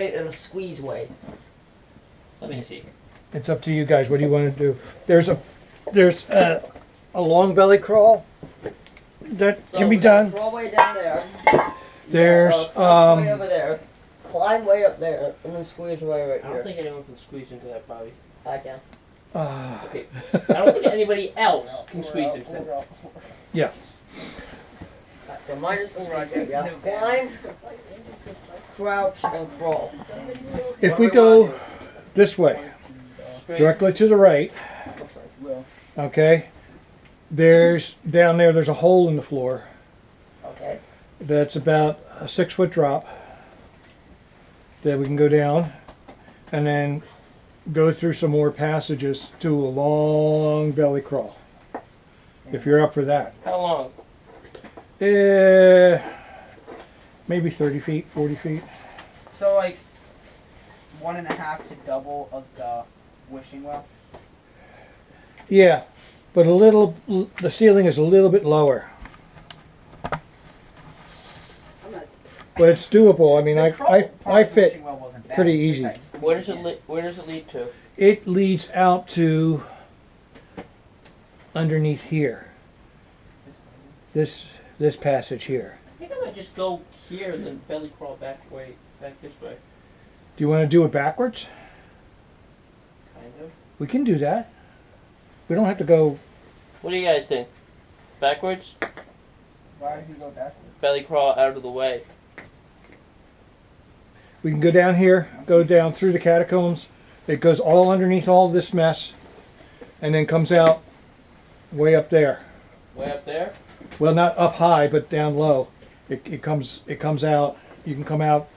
and a squeeze way. Let me see. It's up to you guys. What do you want to do? There's a long belly crawl that So can be we gotta done. Crawl way down there. There's way over there. Climb way up there, and then squeeze way right I here. don't think anyone can squeeze into that, Bobby. I can. Okay. I don't think anybody else can squeeze into that. Yeah. So minus the squeeze area. Climb, crouch, and crawl. If we go this way, Straight. directly to the right, okay, there's down there's a hole in the floor Okay. that's about a 6-foot drop that we can go down and then go through some more passages to a long belly crawl. If you're up for that. How long? Maybe 30 feet, 40 feet. So like 1.5 to double of the wishing well. Yeah, but the ceiling is a little bit lower. But it's doable. I mean, I fit pretty easy. Where does it lead to? It leads out to underneath here. This passage here. I think I might just go here and then belly crawl back this way. Do you want to do it backwards? Kind of. We can do that. We don't have to go. What do you guys think? Backwards? Why did he go backwards? Belly crawl out of the way. We can go down here, go down through the catacombs. It goes all underneath all this mess, and then comes out way up there. Way up there? Well, not up high, but down low. It comes out. You can come out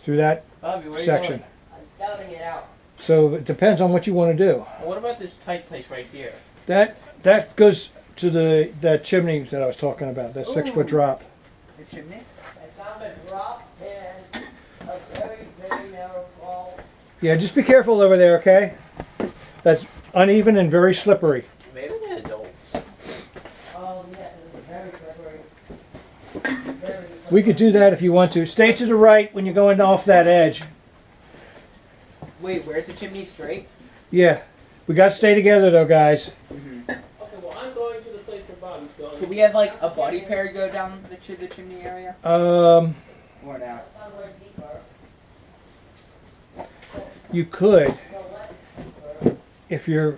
through that Bobby, where are section. you going? I'm scouting it out. So it depends on what you want to do. Well, what about this tight place right here? That goes to that chimney that I was talking about. That 6-foot drop. The chimney? I found a drop and a very, very narrow crawl. Yeah, just be careful over there, okay? That's uneven and very slippery. Maybe they're adults. Yes, it is very slippery. Very We could do that if you want to. Stay to the right when you're going off that edge. Wait, where's the chimney straight? Yeah, we got to stay together though, guys. Okay, well, I'm going to the place where Bobby's going. Could we have like a buddy pair go down the chimney area? Um, Or not? Sounds like deeper. you could No, less deeper.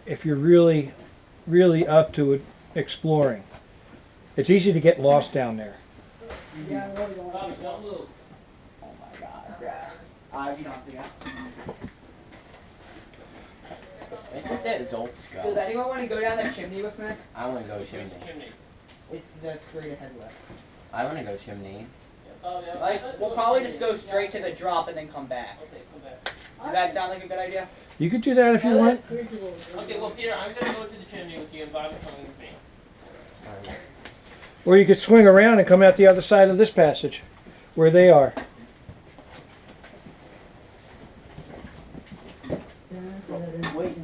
if you're really up to it, exploring. It's easy to get lost down there. Bobby, don't move. Oh my god. Yeah. You don't have to go. I think they're adults Does go. anyone want to go down the chimney with me? I want to go Where's chimney. the chimney? It's the straight ahead left. I want to go chimney. Bobby, Like, we'll probably just go straight to the drop and then come back. Okay, come back. Does that sound like a good idea? You could do that if you want. Okay, well, Peter, I'm going to go to the chimney with you and Bobby's coming with me. Or you could swing around and come out the other side of this passage, where they are. Wait.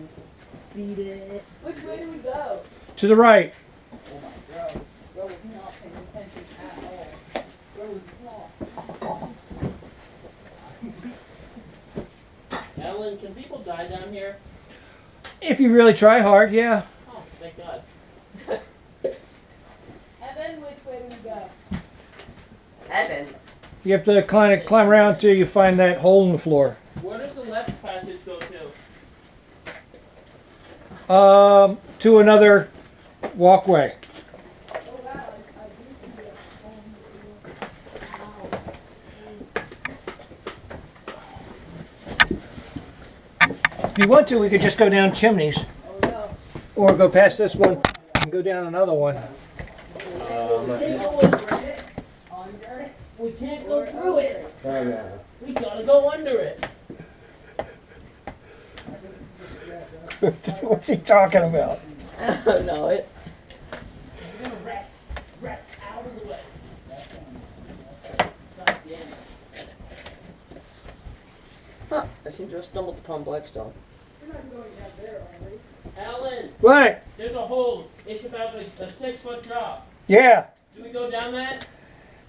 Beat it. Which way do we go? To the right. Oh my god. Bro, we're not paying attention at all. Bro, we're not. Ellen, can people die down here? If you really try hard, yeah. Oh, thank God. Evan, which way do we go? Evan. You have to climb around till you find that hole in the floor. Where does the left passage go to? To another walkway. Oh wow, I used to be a If you want to, we could just go down chimneys. Oh no. Or go past this one and go down another one. Under? We can't go through it. We gotta go under it. What's he talking about? I don't know it. We're gonna rest out of the way. God damn it. Huh. I seem to have stumbled upon Blackstone. We're not going down there, are we? Alan, What? there's a hole. It's about a 6-foot drop. Yeah. Do we go down that?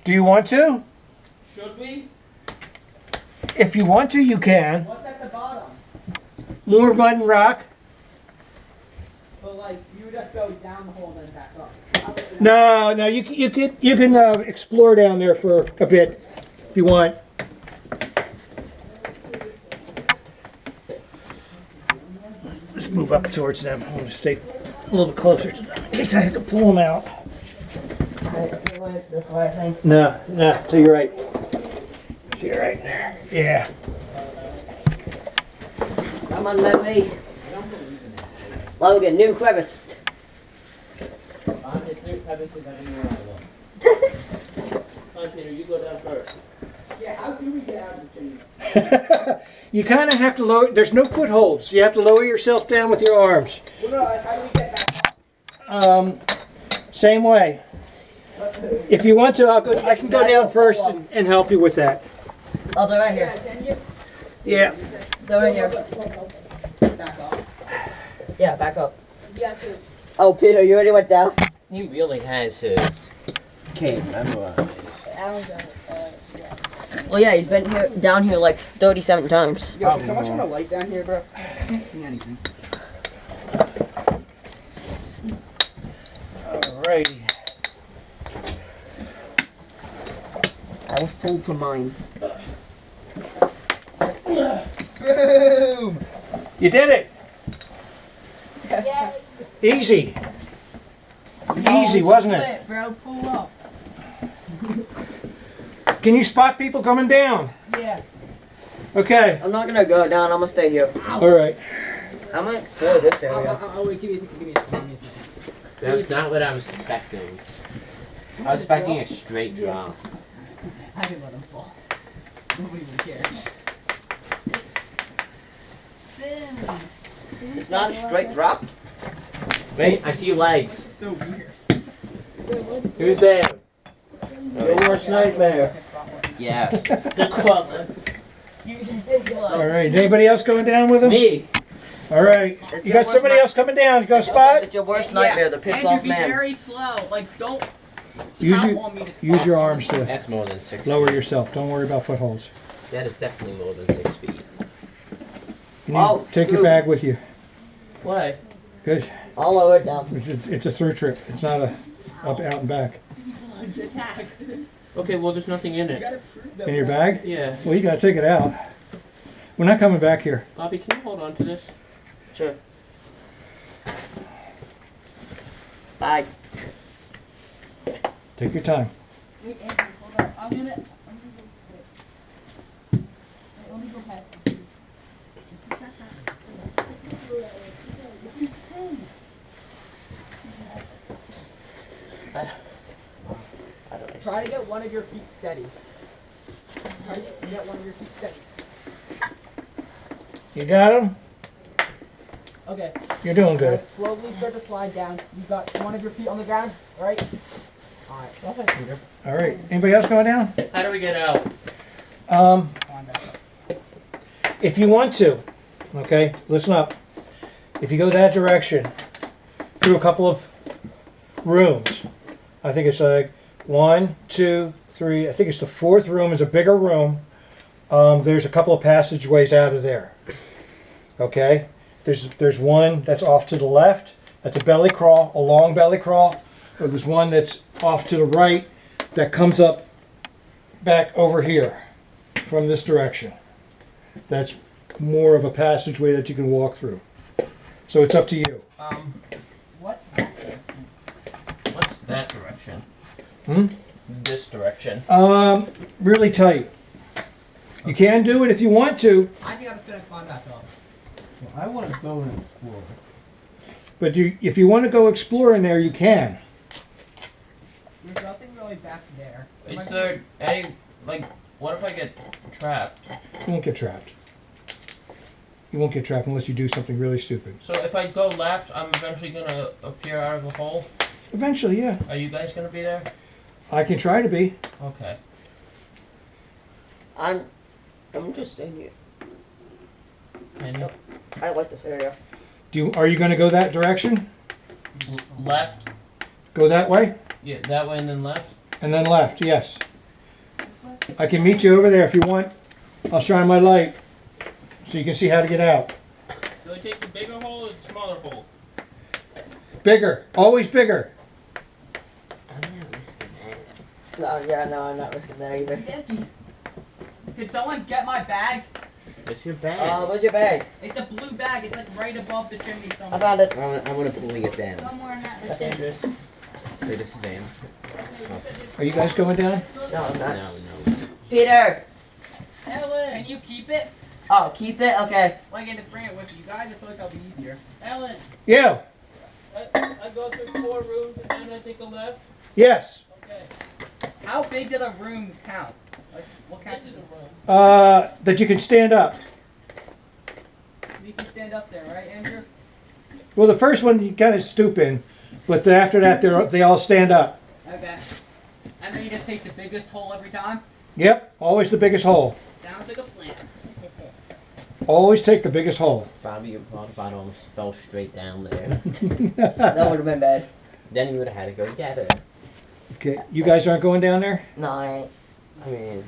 Do you want to? Should we? If you want to, you can. What's at the bottom? More mud and rock. But like, you just go down the hole and then back up. No, no, you can explore down there for a bit if you want. Let's move up towards them. I want to stay a little bit closer to them in case I have to pull them out. This way, I think. No, no, to your right. To your right there. Yeah. I'm on my way. Logan, new crevice. I'm the three crevices everywhere I go. Come on, Peter, you go down first. Yeah, how do we get out of the chamber? You kind of have to lower, there's no footholds. You have to lower yourself down with your arms. Well, no, how do we get back up? Same way. If you want to, I can go down first and help you with that. Oh, they're right here. Can you? Yeah. They're right here. Back up. Yeah, back up. Yes, sir. Oh, Peter, you already went down? He really has his cane. Alan's got it. Well, yeah, he's been here, down here like 37 times. Yo, can someone turn a light down here, bro? I can't see anything. Alrighty. I was told to mine. Boom! You did it. Yeah. Easy. Easy, wasn't it? Bro, pull up. Can you spot people coming down? Yeah. Okay. I'm not gonna go down, I'm gonna stay here. Alright. I'm gonna explore this area. Oh, wait, give me a second. That's not what I was expecting. I was expecting a straight drop. I didn't let him fall. Nobody would care. It's not a straight drop. Wait, I see legs. So weird. Who's there? Your worst nightmare. Yes. The crawler. You can take your life. Alright. Anybody else going down with them? Me. Alright. You got somebody else coming down. You got a spot? It's your worst nightmare, the pissed Andrew, off be man. very slow. Like, don't Use count your, on me to use stop. your arms to That's more than 6 lower feet. yourself. Don't worry about footholds. That is definitely more than 6 feet. You need Oh, to take your shoot. bag with you. Why? Good. I'll lower it down. It's a through trip. It's not a up, out, and back. Okay, well, there's nothing in it. In your bag? Yeah. Well, you gotta take it out. We're not coming back here. Bobby, can you hold on to this? Sure. Bye. Take your time. Wait, Andrew, hold on. I'm gonna go. Wait, let me go past. How do I Try to get one of your feet steady. Try to get one of your feet steady. You got them? Okay. You're doing good. Slowly start to slide down. You got one of your feet on the ground, right? Alright. All right. Anybody else going down? How do we get out? Come on back up. If you want to, okay, listen up. If you go that direction, through a couple of rooms, I think it's like 1, 2, 3. I think it's the fourth room is a bigger room. There's a couple of passageways out of there. Okay, there's one that's off to the left. That's a belly crawl, a long belly crawl. Or there's one that's off to the right that comes up back over here from this direction. That's more of a passageway that you can walk through. So it's up to you. What? What's that direction? Hmm? This direction. Really tight. You can do it if you want to, I think I'm just gonna climb back up. I want to go and explore. but if you want to go explore in there, you can. There's nothing really back there. Is there any, like, what if I get trapped? You won't get trapped. You won't get trapped unless you do something really stupid. So if I go left, I'm eventually going to appear out of the hole? Eventually, yeah. Are you guys going to be there? I can try to be. Okay. I'm just staying here. Can you? I like this area. Are you going to go that direction? Left? Go that way? Yeah, that way and then left? And then left, yes. I can meet you over there if you want. I'll shine my light so you can see how to get out. Do I take the bigger hole or the smaller hole? Bigger, always bigger. I'm not risking that. No, yeah, no, I'm not risking that either. Can someone get my bag? What's your bag? Where's your bag? It's a blue bag. It's like right above the chimney I somewhere. found it. I want to pull it down. Somewhere in that That's vicinity. dangerous. Wait, this is Ann. Are you guys going down? No, I'm not. No. Peter! Ellen! Can you keep it? Oh, keep it? Okay. Well, I can just bring it with you guys. I feel like that'll be easier. Ellen! Yeah, I go through 4 rooms and then I take a left. yes. Okay. How big do the rooms count? Like, what This counts is as a a room? room. That you can stand up. You can stand up there, right, Andrew? Well, the first one you kind of stoop in, but after that they all stand up. Okay. And then you just take the biggest hole every time? Yep, always the biggest hole. Sounds like a plan. Always take the biggest hole. Probably your water bottle almost fell straight down there. That would have been bad. Then you would have had to go get it. Okay, you guys aren't going down there? No, I ain't. I mean,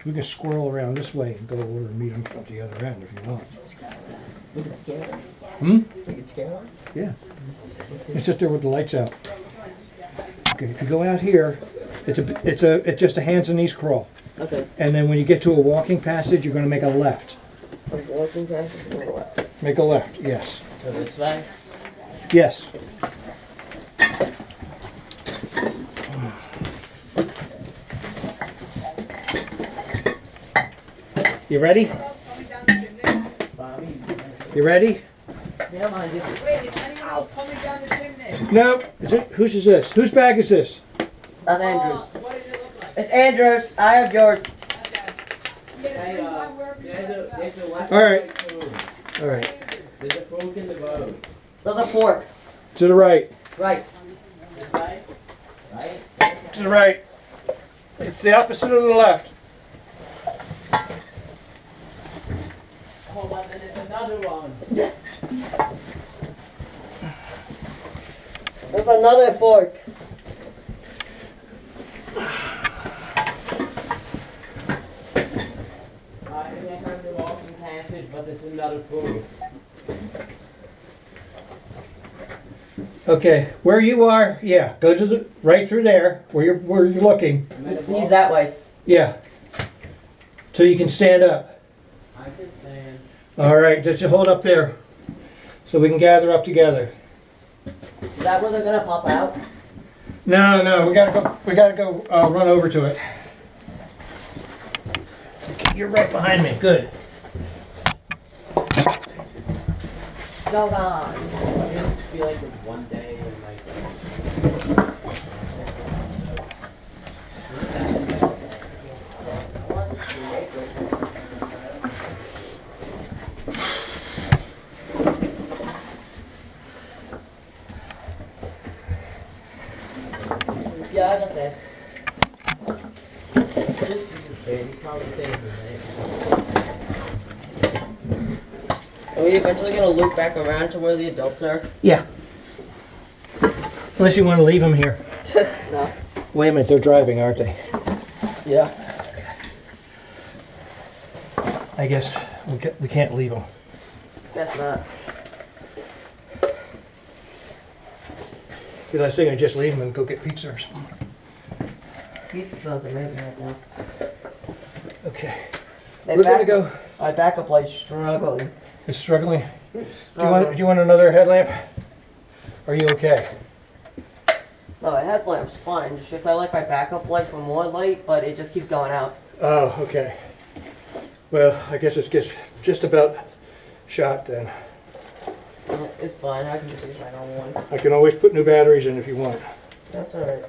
We can squirrel around this way and go over and meet them at the other end if you want. We can scare her. Hmm? We can scare her. Yeah. And sit there with the lights out. Okay, if you go out here, it's just a hands and knees crawl. Okay. And then when you get to a walking passage, you're going to make a left. I'm walking past it. Go left. Make a left, yes. so this way? Yes. You ready? You ready? Yeah, mind you. Wait, is anyone else coming down the chimney? No. Whose is this? Whose bag is this? That's Andrews. What does it look like? It's Andrews. I have yours. Hey, there's a left All right. room. All right. There's a fork in the road. There's a fork. To the right. Right. This way? Right? To the right. It's the opposite of the left. Hold on, and there's another one. There's another fork. And then come the walking passage, but there's another pool. Okay, where you are, yeah, go to the right through there where you're looking. He's that way. Yeah. So you can stand up. I can stand. All right, just hold up there so we can gather up together. Is that where they're gonna pop out? No, we gotta go run over to it. You're right behind me, good. Go on. It'll just be like this one day and like. Yeah, that's it. This is a baby, probably thing, Are we eventually gonna loop back around to where the adults are? Yeah. Unless you want to leave them here. No. Wait a minute, they're driving, aren't they? Yeah. I guess we can't leave them. That's not. Because I was thinking just leave them and go get pizza or something. Pizza sounds amazing right now. Okay. My We're gonna backup- go. My backup light's struggling. It's struggling. It's Do you struggling. want another headlamp? Are you okay? No, my headlamp's fine. It's just I like my backup light for more light, but it just keeps going out. Oh, okay. Well, I guess it gets just about shot then. It's fine. I can just use my own one. I can always put new batteries in if you want. That's alright.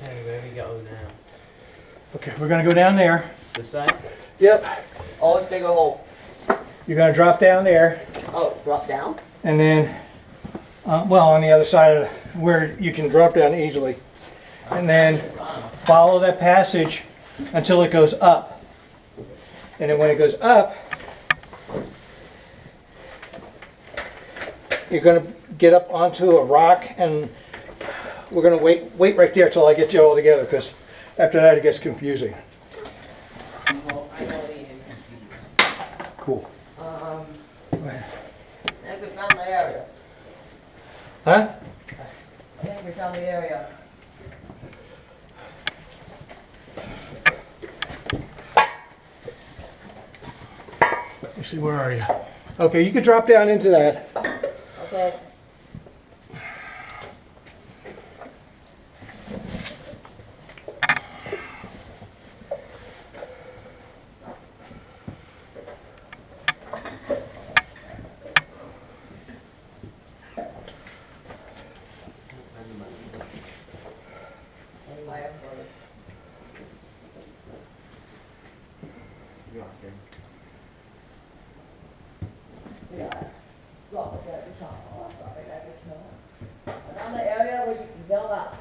Okay, where we go now? Okay, we're gonna go down there. This way? Yep. Always bigger hole. You're gonna drop down there, Oh, drop down? and then, well, on the other side of where you can drop down easily, and then follow that passage until it goes up. And then when it goes up, you're gonna get up onto a rock, and we're gonna wait right there till I get you all together, because After that, it gets confusing. Well, I know they ain't confused. Cool. I think we found the area. Huh? I think we found the area. Let me see, where are you? Okay, you can drop down into that. Okay. Around the area where you can build up.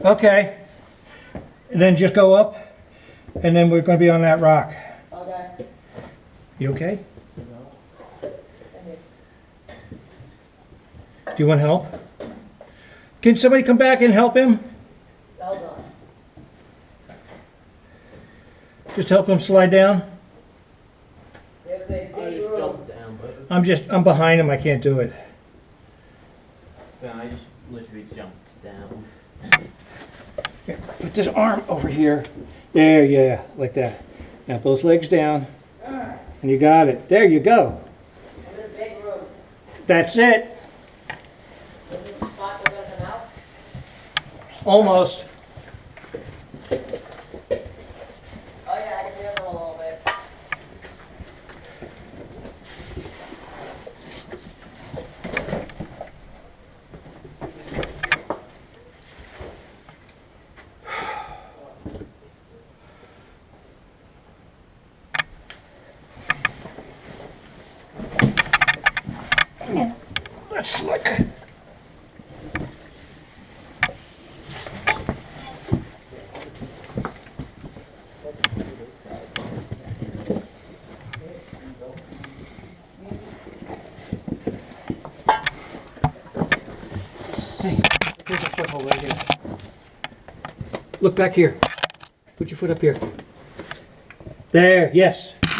Okay. And then just go up, and then we're going to be on that rock. Okay. You okay? Do you want help? Can somebody come back and help him? Hold on. Just help him slide down? There's the I big just room. jumped down, but I'm behind him, I can't do it. yeah, I just literally jumped down. Here, put this arm over here. There, yeah, like that. Now both legs down. And you got it. There you go. I'm in a big room. That's it. Is this the spot we're gonna come out? Almost. Oh yeah, I can hear them a little bit. That's slick. Hey, there's a foothold right here. Look back here. Put your foot up here. There, yes.